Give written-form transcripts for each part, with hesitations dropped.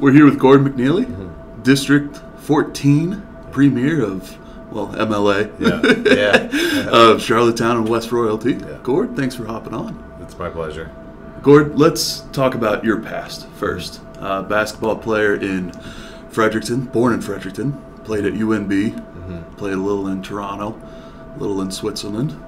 We're here with Gord McNeilly, District 14 Premier of, well, MLA. Yeah. Of Charlottetown and West Royalty. Yeah. Gord, thanks for hopping on. It's my pleasure. Gord, let's talk about your past first. Basketball player in Fredericton, born in Fredericton, played at UNB, played a little in Toronto, a little in Switzerland,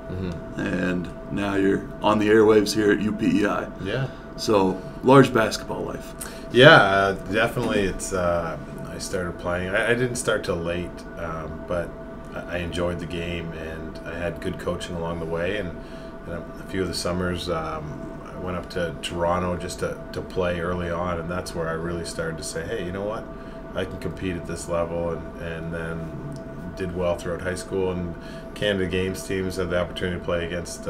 and now you're on the airwaves here at P.E.I. Yeah. So, large basketball life. Yeah, definitely. It's I started playing. I didn't start till late, but I enjoyed the game, and I had good coaching along the way. And a few of the summers, I went up to Toronto just to play early on, and that's where I really started to say, hey, you know what? I can compete at this level, and then did well throughout high school, and Canada Games teams had the opportunity to play against,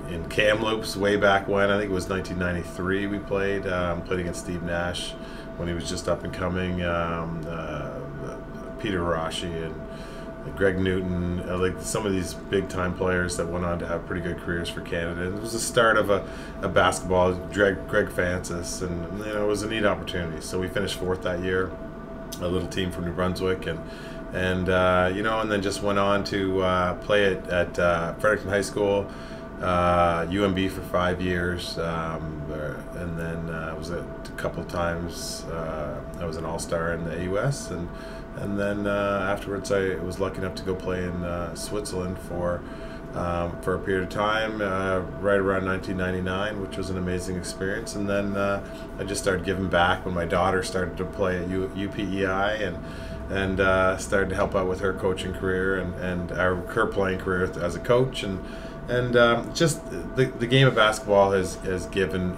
in Kamloops way back when. I think it was 1993 we played against Steve Nash when he was just up and coming, Peter Rashi and Greg Newton, like some of these big time players that went on to have pretty good careers for Canada. And it was the start of a basketball, Greg Francis, and it was a neat opportunity. So we finished fourth that year, a little team from New Brunswick, and then just went on to play at Fredericton High School, UMB for 5 years, and then I was a couple of times. I was an all-star in the AUS, and then afterwards I was lucky enough to go play in Switzerland for a period of time, right around 1999, which was an amazing experience. And then I just started giving back when my daughter started to play at P.E.I. and started to help out with her coaching career and her playing career as a coach, and just the game of basketball has given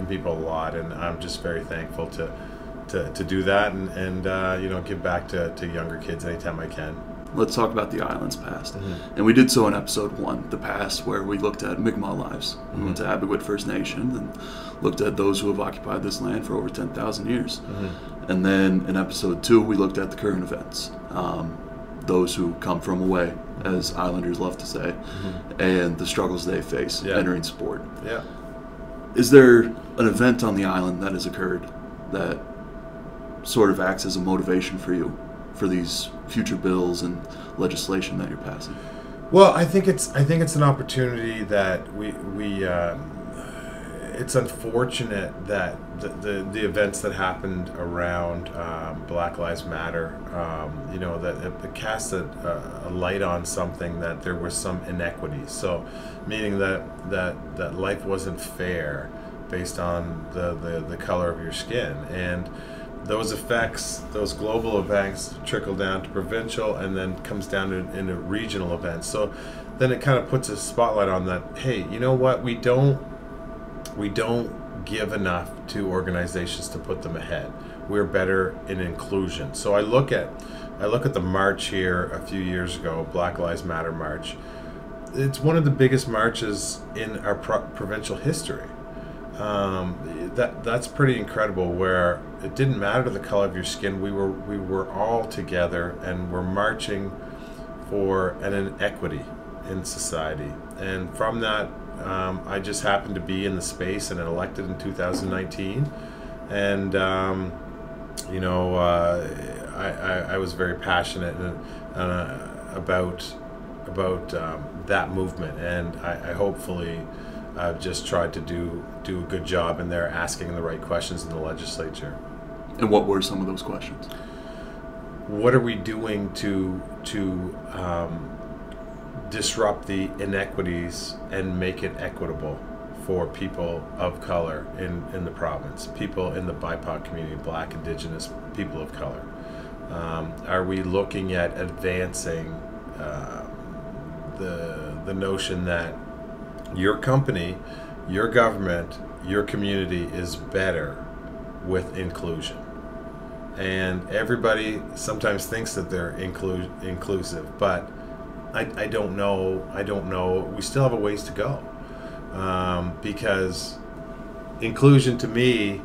people a lot, and I'm just very thankful to do that and give back to younger kids anytime I can. Let's talk about the island's past. And we did so in episode 1, the past, where we looked at Mi'kmaq lives. We went to Abbotsford First Nation and looked at those who have occupied this land for over 10,000 years. And then in episode 2, we looked at the current events, those who come from away, as Islanders love to say, and the struggles they face entering sport. Yeah. Is there an event on the island that has occurred that sort of acts as a motivation for you for these future bills and legislation that you're passing? Well, I think it's an opportunity that we it's unfortunate that the events that happened around Black Lives Matter, that it cast a light on something, that there was some inequity. So, meaning that life wasn't fair based on the color of your skin, and those effects, those global events, trickle down to provincial, and then comes down into regional events. So then it kind of puts a spotlight on that. Hey, you know what? We don't give enough to organizations to put them ahead. We're better in inclusion. So I look at the march here a few years ago, Black Lives Matter march. It's one of the biggest marches in our provincial history. That's pretty incredible, where it didn't matter the color of your skin. We were all together, and we're marching for an equity in society. And from that, I just happened to be in the space and elected in 2019, and I was very passionate about that movement, and I hopefully I've just tried to do a good job in there, asking the right questions in the legislature. And what were some of those questions? What are we doing to disrupt the inequities and make it equitable for people of color in the province, people in the BIPOC community, Black, Indigenous, people of color? Are we looking at advancing the notion that your company, your government, your community is better with inclusion? And everybody sometimes thinks that they're inclusive, but I don't know. We still have a ways to go, because inclusion to me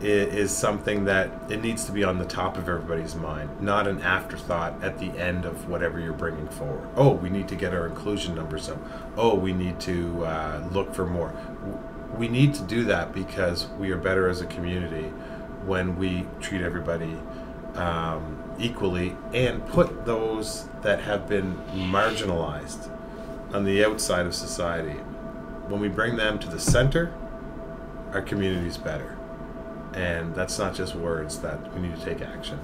is something that it needs to be on the top of everybody's mind, not an afterthought at the end of whatever you're bringing forward. Oh, we need to get our inclusion numbers up. Oh, we need to look for more. we need to do that because we are better as a community when we treat everybody equally and put those that have been marginalized on the outside of society. When we bring them to the center, our community's better. And that's not just words, that we need to take action.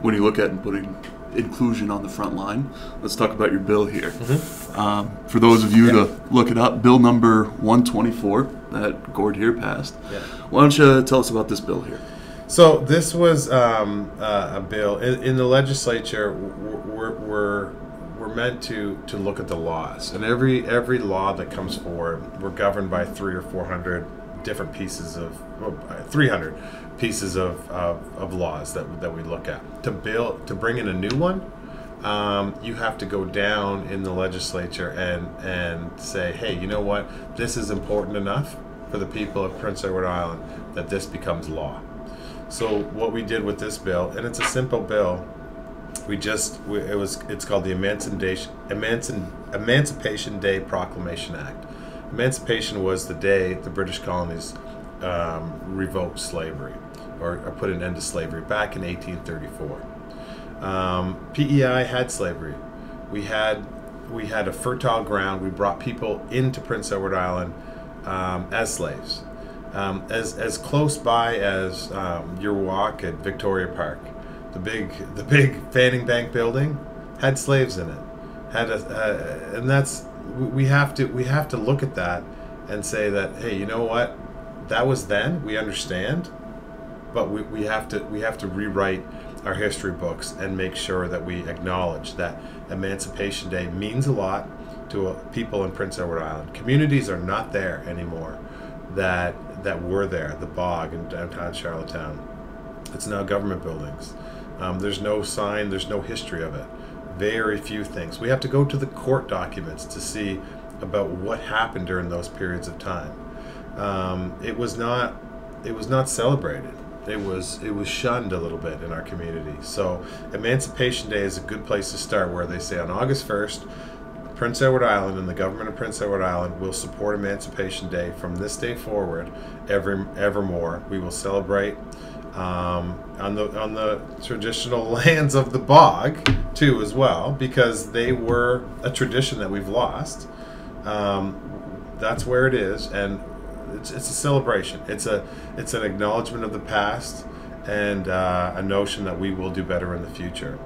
When you look at and putting inclusion on the front line, let's talk about your bill here. For those of you to look it up, bill number 124 that Gord here passed. Why don't you tell us about this bill here? So this was a bill in the legislature. We're meant to look at the laws, and every law that comes forward, we're governed by 300 or 400 different pieces of 300 pieces of laws that we look at. To bring in a new one, you have to go down in the legislature and say, hey, you know what, this is important enough for the people of Prince Edward Island that this becomes law. So what we did with this bill, and it's a simple bill, it's called the Emancipation Day Proclamation Act. Emancipation was the day the British colonies revoked slavery, or put an end to slavery back in 1834. P.E.I. had slavery. We had a fertile ground. We brought people into Prince Edward Island as slaves. As close by as your walk at Victoria Park, the big Fanning Bank building had slaves in it. And that's we have to look at that and say that, hey, you know what, that was then. We understand, but we have to rewrite our history books and make sure that we acknowledge that Emancipation Day means a lot to people in Prince Edward Island. Communities are not there anymore that were there. The Bog in downtown Charlottetown. It's now government buildings. There's no sign. There's no history of it. Very few things. We have to go to the court documents to see about what happened during those periods of time. It was not celebrated. It was shunned a little bit in our community. So Emancipation Day is a good place to start, where they say on August 1st, Prince Edward Island and the government of Prince Edward Island will support Emancipation Day from this day forward, evermore. We will celebrate on the traditional lands of the Bog too, as well, because they were a tradition that we've lost. That's where it is, and it's a celebration. It's an acknowledgement of the past and a notion that we will do better in the future.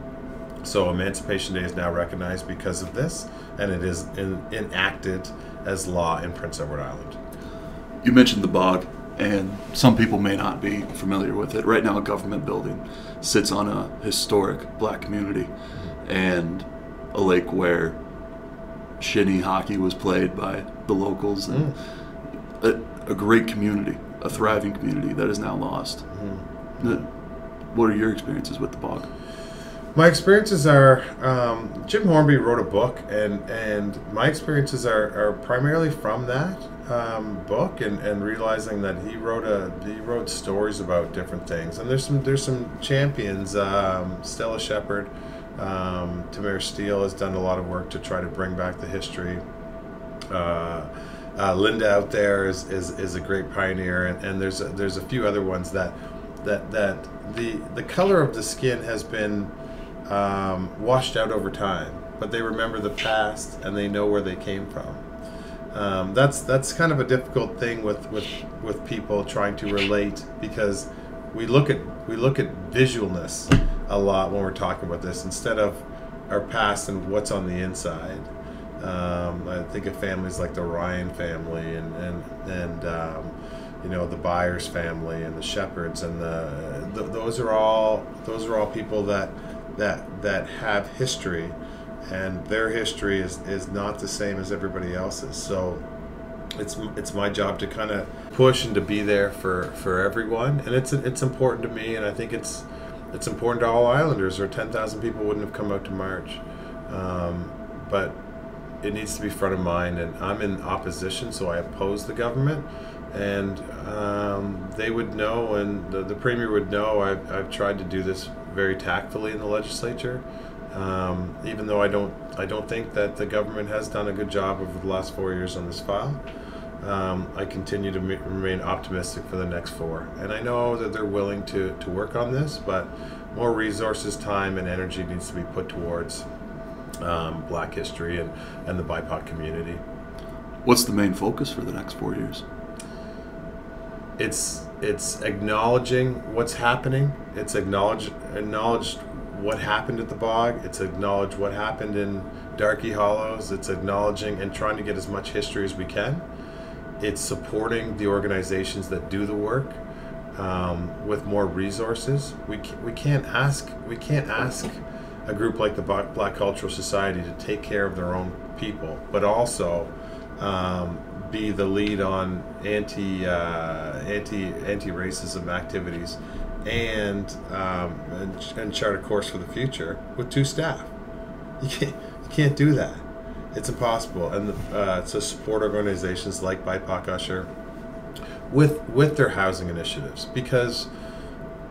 So Emancipation Day is now recognized because of this, and it is enacted as law in Prince Edward Island. You mentioned the Bog, and some people may not be familiar with it. Right now, a government building sits on a historic black community and a lake where shinny hockey was played by the locals, and a great community, a thriving community that is now lost. What are your experiences with the Bog? My experiences are, Jim Hornby wrote a book, and my experiences are primarily from that book, and realizing that he wrote stories about different things. And there's some champions. Stella Shepherd, Tamara Steele has done a lot of work to try to bring back the history. Linda out there is a great pioneer, and there's a few other ones that the color of the skin has been washed out over time, but they remember the past and they know where they came from. That's kind of a difficult thing with people trying to relate, because we look at visualness a lot when we're talking about this, instead of our past and what's on the inside. I think of families like the Ryan family and the Byers family and the Shepherds, and those are all people that have history, and their history is not the same as everybody else's. So it's my job to kind of push and to be there for everyone, and it's important to me, and I think it's important to all Islanders, or 10,000 people wouldn't have come out to march. But it needs to be front of mind, and I'm in opposition, so I oppose the government, and they would know, and the Premier would know, I've tried to do this very tactfully in the legislature, even though I don't think that the government has done a good job over the last 4 years on this file. I continue to remain optimistic for the next 4. And I know that they're willing to work on this, but more resources, time, and energy needs to be put towards Black history and the BIPOC community. What's the main focus for the next 4 years? It's acknowledging what's happening. It's acknowledge what happened at the bog. It's acknowledge what happened in Darky Hollows. It's acknowledging and trying to get as much history as we can. It's supporting the organizations that do the work with more resources. We can't ask a group like the Black Cultural Society to take care of their own people, but also be the lead on anti-racism activities and chart a course for the future with 2 staff. You can't do that. It's impossible. And to support organizations like BIPOC Usher with their housing initiatives, because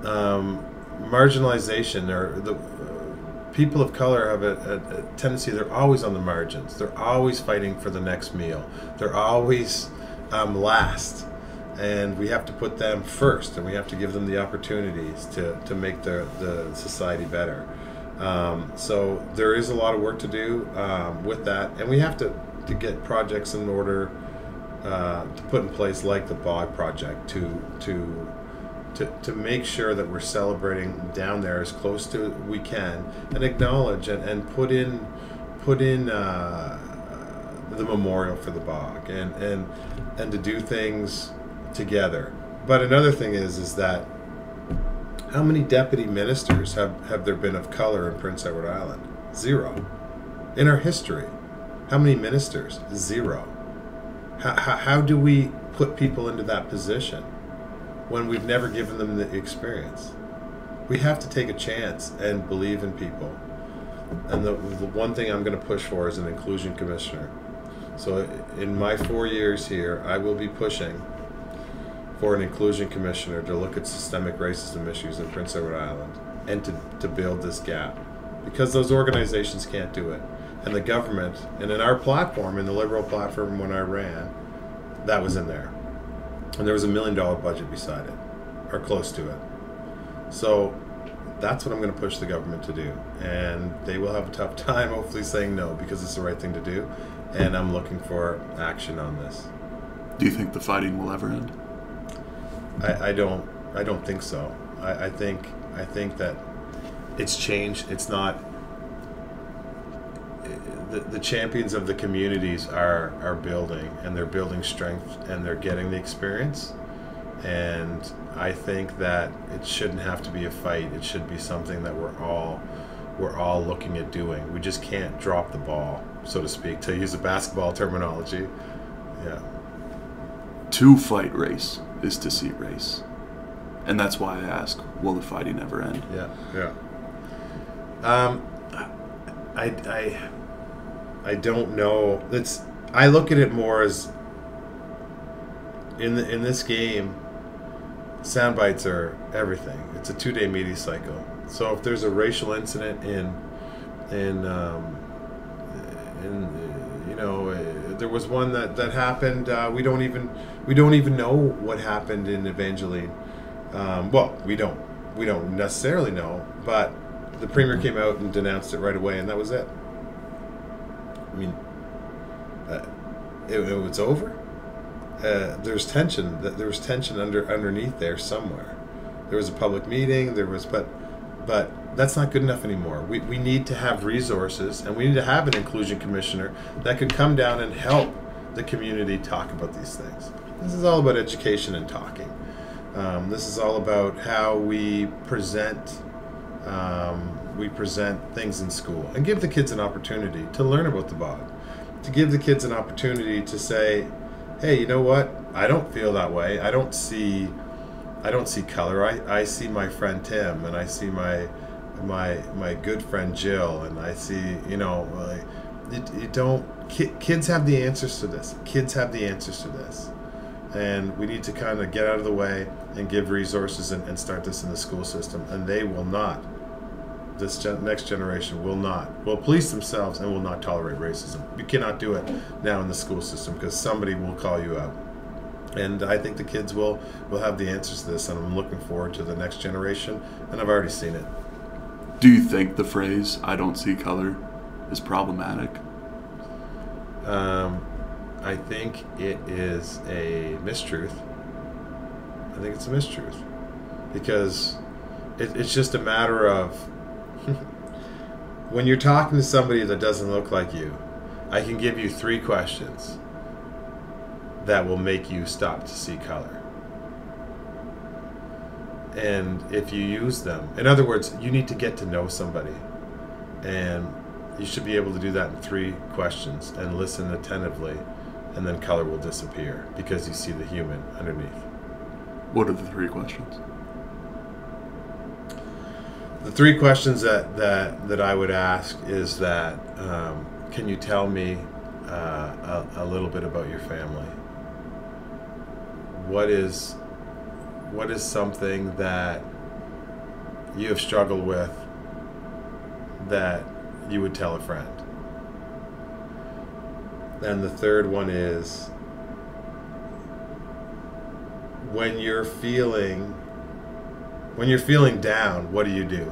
marginalization, or the people of color have a tendency, they're always on the margins. They're always fighting for the next meal. They're always last. And we have to put them first, and we have to give them the opportunities to make the society better. So there is a lot of work to do with that, and we have to get projects in order to put in place, like the Bog Project, to make sure that we're celebrating down there as close to we can, and acknowledge and put in the memorial for the bog, and to do things together. But another thing is that how many deputy ministers have there been of color in Prince Edward Island? 0. In our history, how many ministers? 0. How do we put people into that position when we've never given them the experience? We have to take a chance and believe in people. And the one thing I'm going to push for is an inclusion commissioner. So in my 4 years here, I will be pushing for an inclusion commissioner to look at systemic racism issues in Prince Edward Island and to build this gap, because those organizations can't do it. And the government, and in our platform, in the Liberal platform when I ran, that was in there. And there was $1 million budget beside it, or close to it. So that's what I'm going to push the government to do. And they will have a tough time hopefully saying no, because it's the right thing to do. And I'm looking for action on this. Do you think the fighting will ever end? I don't think so. I think that it's changed. It's not. The champions of the communities are building, and they're building strength, and they're getting the experience. And I think that it shouldn't have to be a fight. It should be something that we're all looking at doing. We just can't drop the ball, so to speak, to use a basketball terminology. Yeah. To fight race is to see race, and that's why I ask, will the fighting ever end? Yeah. I don't know. I look at it more as in this game, sound bites are everything. It's a 2-day media cycle. So if there's a racial incident there was one that happened. We don't even know what happened in Evangeline. Well, we don't necessarily know, but the premier came out and denounced it right away, and that was it. I mean, it was over. There's tension. There was tension underneath there somewhere. There was a public meeting. But that's not good enough anymore. We need to have resources, and we need to have an inclusion commissioner that could come down and help the community talk about these things. This is all about education and talking. This is all about how we present things in school, and give the kids an opportunity to learn about the bog, to give the kids an opportunity to say, hey, you know what? I don't feel that way. I don't see color. I see my friend Tim, and I see my good friend Jill, and I see, kids have the answers to this. Kids have the answers to this. And we need to kind of get out of the way and give resources and start this in the school system. And they will not this next generation will police themselves and will not tolerate racism. You cannot do it now in the school system because somebody will call you out. And I think the kids will have the answers to this, and I'm looking forward to the next generation, and I've already seen it. Do you think the phrase "I don't see color" is problematic? I think it is a mistruth. I think it's a mistruth because it's just a matter of when you're talking to somebody that doesn't look like you, I can give you 3 questions that will make you stop to see color. And if you use them, in other words, you need to get to know somebody, and you should be able to do that in 3 questions and listen attentively, and then color will disappear because you see the human underneath. What are the 3 questions? The 3 questions that I would ask is that, can you tell me a little bit about your family? What is something that you have struggled with that you would tell a friend? And the third one is, when you're feeling down, what do you do?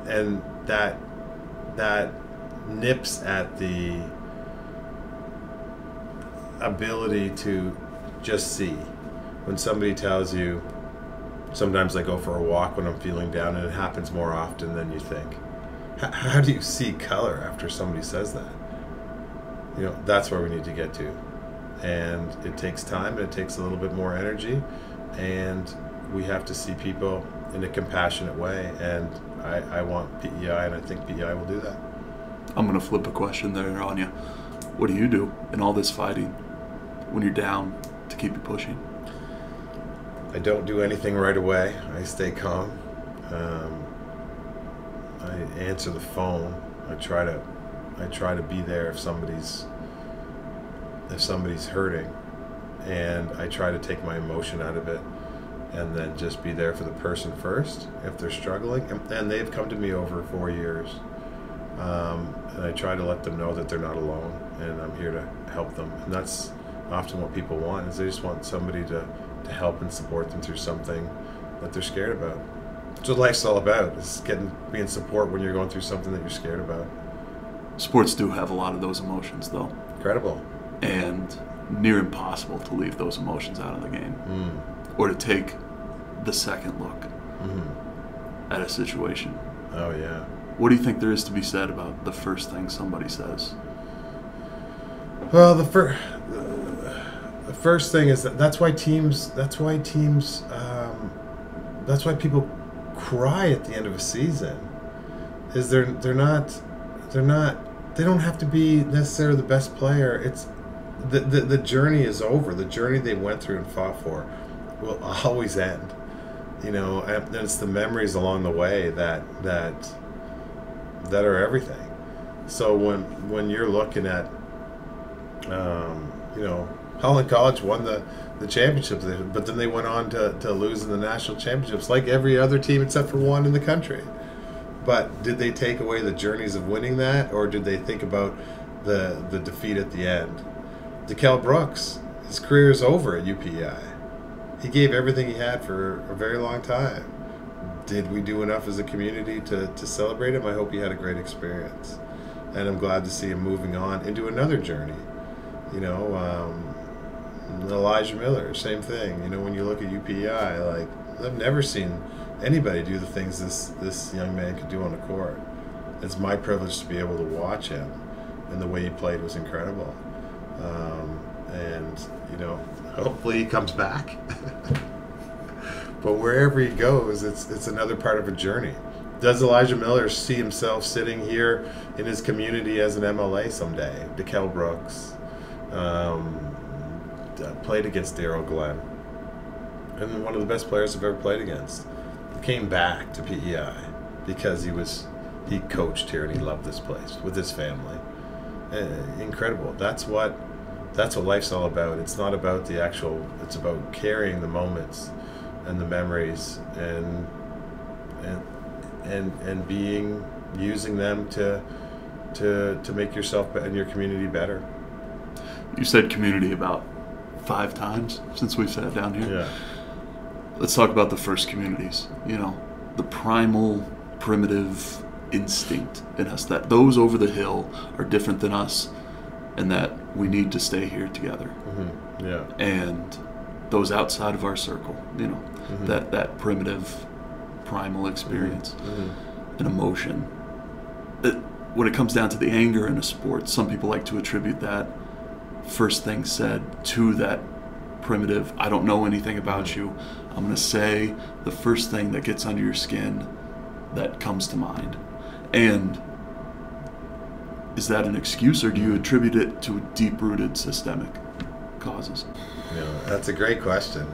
And that nips at the ability to just see. When somebody tells you, sometimes I go for a walk when I'm feeling down, and it happens more often than you think. How do you see color after somebody says that? You know, that's where we need to get to. And it takes time, and it takes a little bit more energy, and we have to see people in a compassionate way, and I want P.E.I, and I think P.E.I will do that. I'm going to flip a question there on you. What do you do in all this fighting when you're down to keep you pushing? I don't do anything right away. I stay calm. I answer the phone. I try to be there if somebody's hurting, and I try to take my emotion out of it, and then just be there for the person first if they're struggling. And they've come to me over 4 years, and I try to let them know that they're not alone, and I'm here to help them. And that's often what people want, is they just want somebody to help and support them through something that they're scared about. That's what life's all about, is being support when you're going through something that you're scared about. Sports do have a lot of those emotions, though. Incredible. And near impossible to leave those emotions out of the game. Or to take the second look at a situation. Oh, yeah. What do you think there is to be said about the first thing somebody says? Well, the first thing is that's why people cry at the end of a season. Is they don't have to be necessarily the best player. It's the journey is over. The journey they went through and fought for will always end. You know, and it's the memories along the way that are everything. So when you're looking at, you know, Holland College won the championship, but then they went on to lose in the national championships like every other team except for one in the country. But did they take away the journeys of winning that, or did they think about the defeat at the end? DeKel Brooks, his career is over at UPEI. He gave everything he had for a very long time. Did we do enough as a community to celebrate him? I hope he had a great experience. And I'm glad to see him moving on into another journey. You know, Elijah Miller, same thing. You know, when you look at UPEI, like, I've never seen anybody do the things this young man could do on the court. It's my privilege to be able to watch him, and the way he played was incredible. And, you know, hopefully he comes back. But wherever he goes, it's another part of a journey. Does Elijah Miller see himself sitting here in his community as an MLA someday? DeKel Brooks played against Darryl Glenn, and one of the best players I've ever played against. Came back to PEI because he coached here and he loved this place with his family. Incredible. That's what life's all about. It's not about the actual. It's about carrying the moments and the memories, and using them to make yourself and your community better. You said community about 5 times since we've sat down here. Yeah. Let's talk about the first communities. You know, the primal, primitive instinct in us, that those over the hill are different than us, and that we need to stay here together. Mm-hmm. Yeah. And those outside of our circle, you know, Mm-hmm. that primitive, primal experience Mm-hmm. and emotion. When it comes down to the anger in a sport, some people like to attribute that first thing said to that primitive, I don't know anything about you. I'm going to say the first thing that gets under your skin that comes to mind. And is that an excuse, or do you attribute it to deep-rooted systemic causes? You know, that's a great question.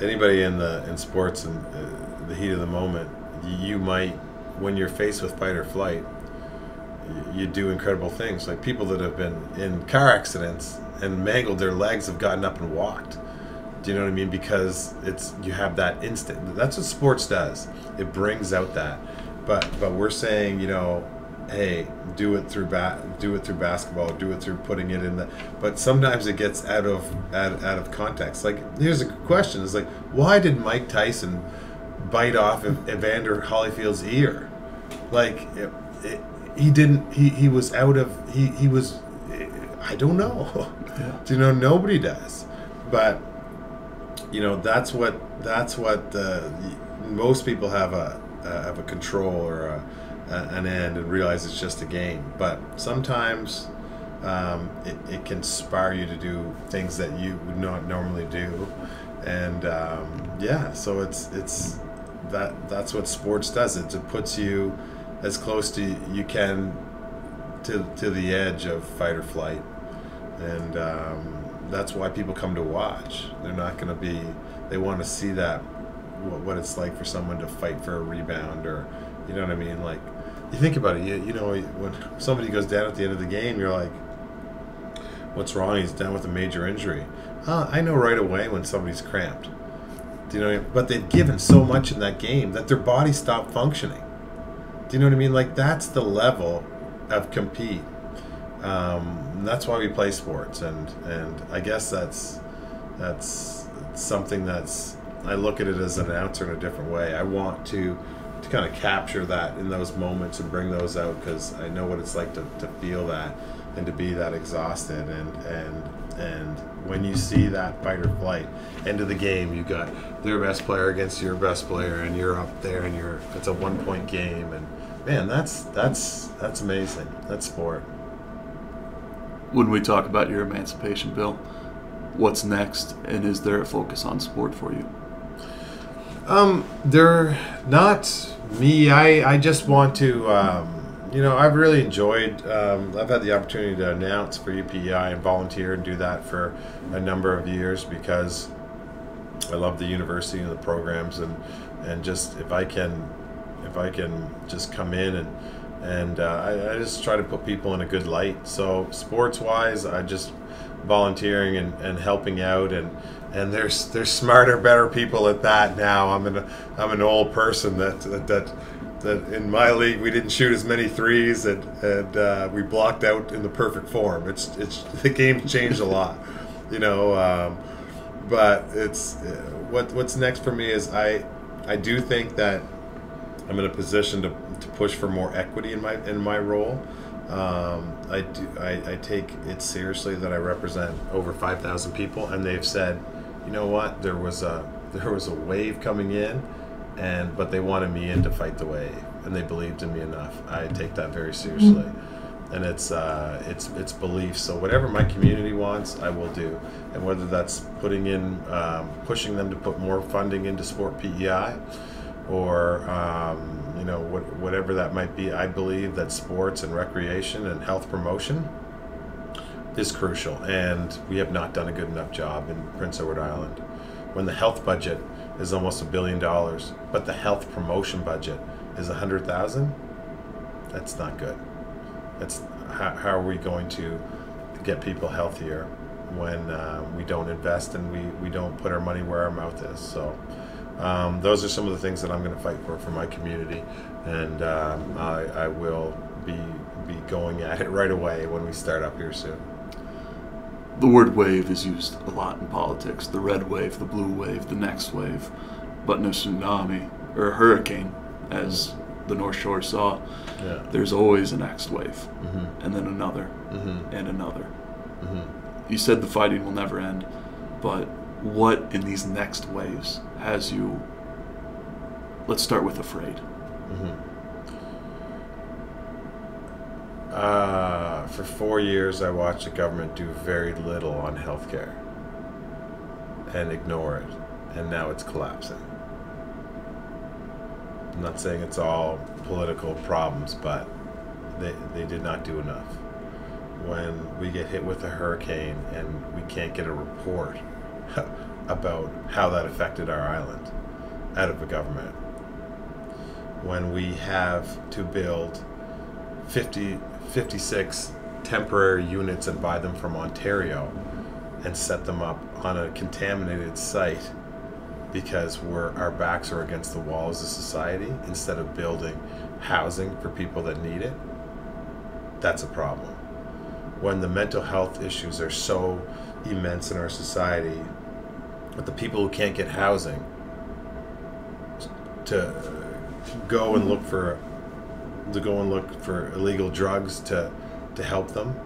Anybody in sports and the heat of the moment, you might, when you're faced with fight or flight, you do incredible things. Like people that have been in car accidents and mangled their legs have gotten up and walked. Do you know what I mean? Because you have that instinct. That's what sports does. It brings out that. But we're saying, you know, hey, do it through basketball, do it through putting it in the. But sometimes it gets out of context. Like, here's a question: is like, why did Mike Tyson bite off Evander Holyfield's ear? Like, he didn't. He was out of. He was. I don't know. Yeah. Do you know? Nobody does. But you know, that's what most people have a control or an end and realize it's just a game. But sometimes it can inspire you to do things that you would not normally do, and so it's that's what sports does. It puts you as close to you can to the edge of fight or flight, and that's why people come to watch. They're not going to be. They want to see that what it's like for someone to fight for a rebound, or you know what I mean. Like, you think about it. You know, when somebody goes down at the end of the game, you're like, "What's wrong? He's down with a major injury." I know right away when somebody's cramped. Do you know what I mean? But they've given so much in that game that their body stopped functioning. Do you know what I mean? Like, that's the level of compete. That's why we play sports, and I guess that's something that's, I look at it as an announcer in a different way. I want to kind of capture that in those moments and bring those out, because I know what it's like to feel that and to be that exhausted, and when you see that fight or flight end of the game, you got their best player against your best player, and you're up there, and it's a 1-point game, and man, that's amazing. That's sport. When we talk about your emancipation, Bill, what's next, and is there a focus on sport for you? They're not me. I just want to, I've really enjoyed, I've had the opportunity to announce for P.E.I. and volunteer and do that for a number of years, because I love the university and the programs, and just if I can just come in and I just try to put people in a good light. So sports-wise, I just volunteering and helping out, and there's smarter, better people at that now. I'm an old person that in my league we didn't shoot as many threes, and we blocked out in the perfect form. It's the game changed a lot, you know. But it's what's next for me is I do think that I'm in a position to push for more equity in my role. I take it seriously that I represent over 5,000 people, and they've said, you know what, there was a wave coming in, but they wanted me in to fight the wave, and they believed in me enough. I take that very seriously, and it's belief. So whatever my community wants, I will do, and whether that's pushing them to put more funding into Sport P.E.I. or whatever that might be, I believe that sports and recreation and health promotion is crucial, and we have not done a good enough job in Prince Edward Island. When the health budget is almost $1 billion, but the health promotion budget is $100,000, that's not good. That's how are we going to get people healthier when we don't invest and we don't put our money where our mouth is. So those are some of the things that I'm going to fight for my community, and I will be going at it right away when we start up here soon. The word wave is used a lot in politics. The red wave, the blue wave, the next wave. But in a tsunami or a hurricane, as the North Shore saw, there's always a next wave, and then another, and another. You said the fighting will never end, but what in these next waves has you, let's start with afraid? For 4 years, I watched the government do very little on healthcare and ignore it, and now it's collapsing. I'm not saying it's all political problems, but they did not do enough. When we get hit with a hurricane and we can't get a report about how that affected our island out of the government, when we have to build 56 temporary units and buy them from Ontario and set them up on a contaminated site because our backs are against the wall as a society instead of building housing for people that need it, that's a problem. When the mental health issues are so immense in our society, but the people who can't get housing to go and look for illegal drugs to help them,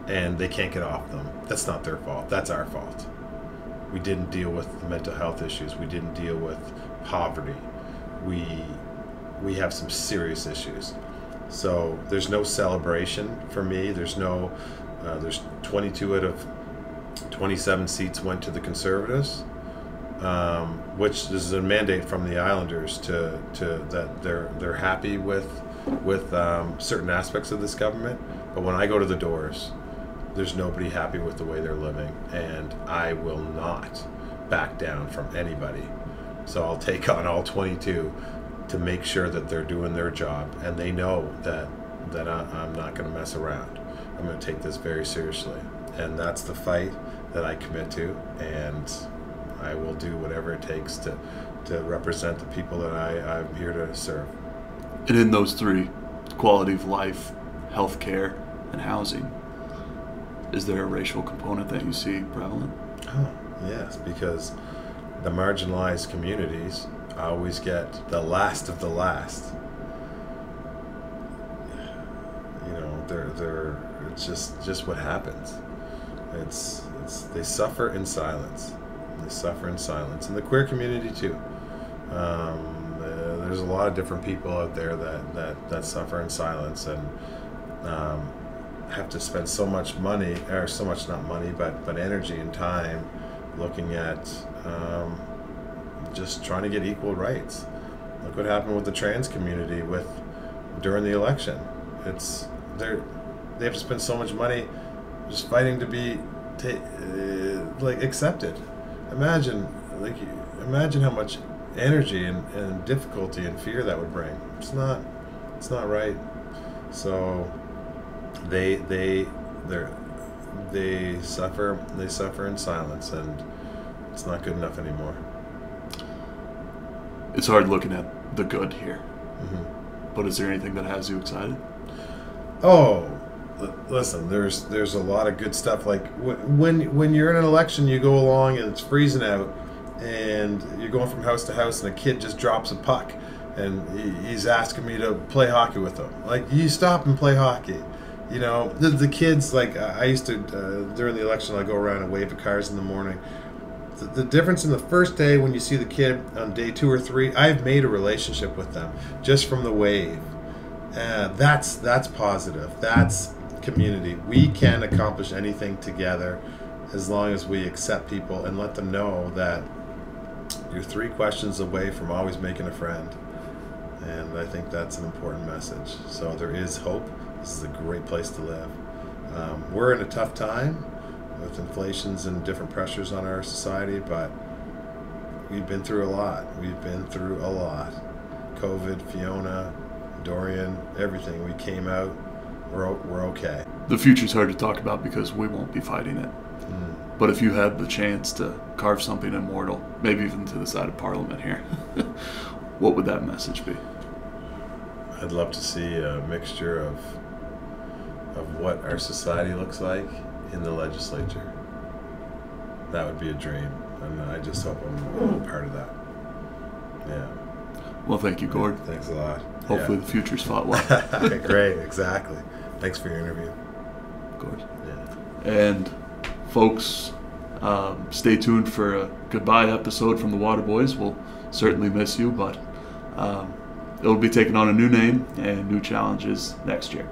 and they can't get off them. That's not their fault. That's our fault. We didn't deal with the mental health issues. We didn't deal with poverty. We have some serious issues. So there's no celebration for me. There's 22 out of 27 seats went to the Conservatives, which is a mandate from the Islanders to that they're happy with certain aspects of this government. But when I go to the doors, there's nobody happy with the way they're living, and I will not back down from anybody. So I'll take on all 22 to make sure that they're doing their job, and they know that I'm not going to mess around. I'm going to take this very seriously, and that's the fight that I commit to, and I will do whatever it takes to represent the people that I'm here to serve. And in those three, quality of life, healthcare, and housing, is there a racial component that you see prevalent? Oh, yes, because the marginalized communities always get the last of the last. You know, it's just what happens. It's they suffer in silence. They suffer in silence, and the queer community too. There's a lot of different people out there that suffer in silence and have to spend so much money, or so much, not money, but energy and time looking at just trying to get equal rights. Look what happened with the trans community during the election. They have to spend so much money just fighting to be accepted. Imagine how much energy and difficulty and fear that would bring. It's not right. So they suffer in silence, and it's not good enough anymore. It's hard looking at the good here. But is there anything that has you excited? Oh, listen, there's a lot of good stuff. Like when you're in an election, you go along and it's freezing out, and you're going from house to house, and a kid just drops a puck, and he's asking me to play hockey with him. Like, you stop and play hockey. You know, the kids, like, I used to, during the election, I'd go around and wave at cars in the morning. The difference in the first day when you see the kid on day 2 or 3, I've made a relationship with them just from the wave. That's positive. That's community. We can accomplish anything together as long as we accept people and let them know that you're 3 questions away from always making a friend. And I think that's an important message. So there is hope. This is a great place to live. We're in a tough time with inflations and different pressures on our society, but we've been through a lot. COVID, Fiona, Dorian, everything. We came out. We're okay. The future's hard to talk about because we won't be fighting it. But if you had the chance to carve something immortal, maybe even to the side of Parliament here, what would that message be? I'd love to see a mixture of what our society looks like in the legislature. That would be a dream, and I just hope I'm a part of that. Yeah. Well, thank you, Gord. Thanks a lot. Hopefully the future's fought well. Great, exactly. Thanks for your interview. Gord. Yeah. And folks, stay tuned for a goodbye episode from the Waterboyz. We'll certainly miss you, but it'll be taking on a new name and new challenges next year.